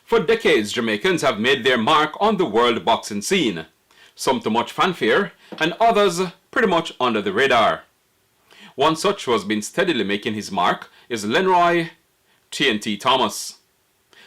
For decades, Jamaicans have made their mark on the world boxing scene, some to much fanfare and others pretty much under the radar. One such who has been steadily making his mark is Lenroy TNT Thomas.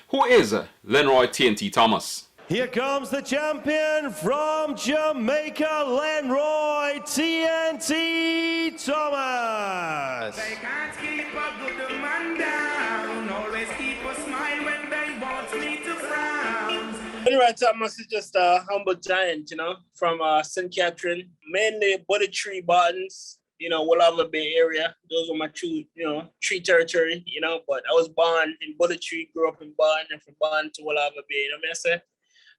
Who is Lenroy TNT Thomas? Here comes the champion from Jamaica, Lenroy TNT Thomas. They can't keep a good man down. Always keep a smile when they want me to frown. Lenroy Thomas is just a humble giant, from St. Catherine, mainly Buddy Tree Buttons, Wallava Bay area. Those were my two, tree territory, but I was born in Buddy Tree, grew up in Barn, and from Barn to Wallava Bay, you know what I say?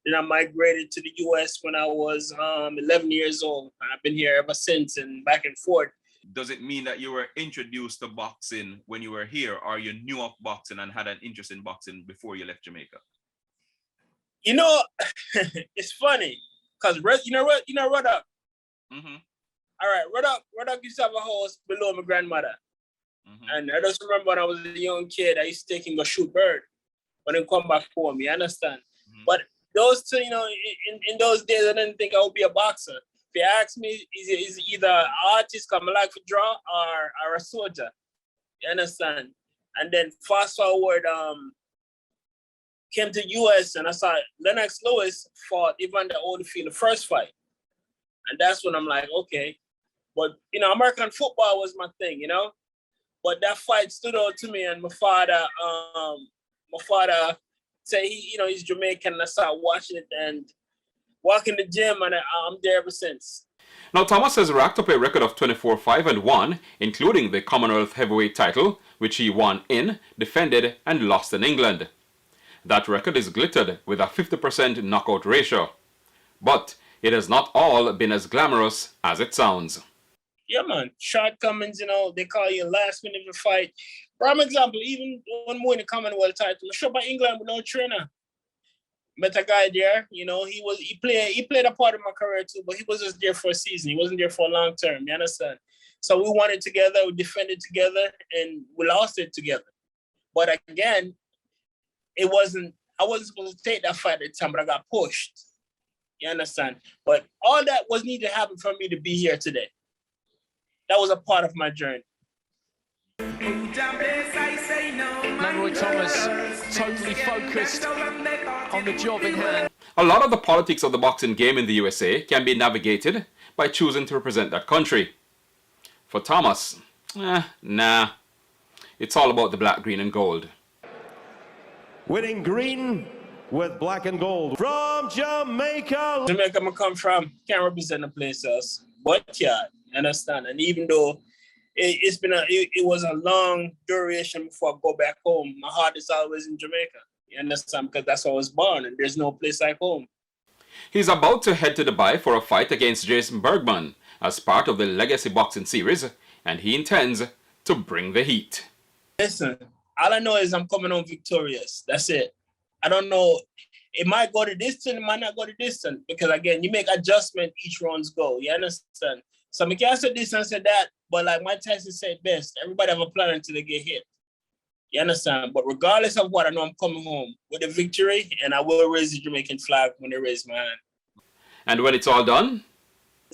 Then I migrated to the US when I was 11 years old. I've been here ever since and back and forth. Does it mean that you were introduced to boxing when you were here, or you knew of boxing and had an interest in boxing before you left Jamaica? It's funny because Ruddock. Mm-hmm. All right, Ruddock used to have a house below my grandmother. Mm-hmm. And I just remember when I was a young kid, I used to take him to shoot bird when he come back home, you understand? Mm-hmm. But those two, in those days, I didn't think I would be a boxer. If you ask me, is either an artist, come like to draw, or a soldier. You understand? And then fast forward, came to US and I saw Lennox Lewis fought Evander Holyfield the first fight. And that's when I'm like, okay. But, American football was my thing, But that fight stood out to me, and my father say he's Jamaican, and I started watching it and walking the gym, and I'm there ever since. Now, Thomas has racked up a record of 24-5-1, including the Commonwealth heavyweight title, which he won in, defended, and lost in England. That record is glittered with a 50% knockout ratio. But it has not all been as glamorous as it sounds. Yeah, man. Shortcomings, they call you last minute of the fight. Prime example, even one more in the Commonwealth title, I showed by England with no trainer. Met a guy there, he played a part of my career too, but he was just there for a season. He wasn't there for a long term, you understand? So we won it together, we defended together, and we lost it together. But again, I wasn't supposed to take that fight at the time, but I got pushed. You understand? But all that was needed to happen for me to be here today. That was a part of my journey. Lenroy Thomas totally focused on the job in hand. A lot of the politics of the boxing game in the USA can be navigated by choosing to represent that country. For Thomas, nah. It's all about the black, green, and gold. Winning green with black and gold from Jamaica. Jamaica I come from, can't represent the place else. But yeah, understand. And even though it was a long duration before I go back home, my heart is always in Jamaica. You understand? Because that's where I was born, and there's no place like home. He's about to head to Dubai for a fight against Jason Bergman as part of the Legacy Boxing Series, and he intends to bring the heat. Listen, all I know is I'm coming home victorious. That's it. I don't know. It might go the distance, it might not go the distance. Because again, you make adjustment each rounds go. You understand? So I can't say this and say that, but like Mike Tyson said best, everybody have a plan until they get hit. You understand? But regardless of what, I know I'm coming home with a victory, and I will raise the Jamaican flag when they raise my hand. And when it's all done?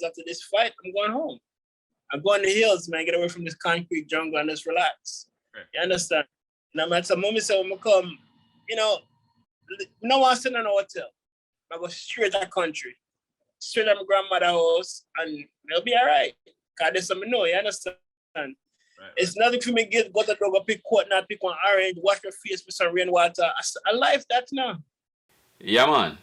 After this fight, I'm going home. I'm going to the hills, man. Get away from this concrete jungle and just relax. Right. You understand? And I'm at some moment, so when I come, no one sitting in a hotel. I go straight to the country, straight to my grandmother's house, and they'll be all right. Because there's something new, you understand? Right. It's nothing for me to go to the dog, pick Courtney, pick one orange, wash your face with some rainwater. I life that now. Yeah, man.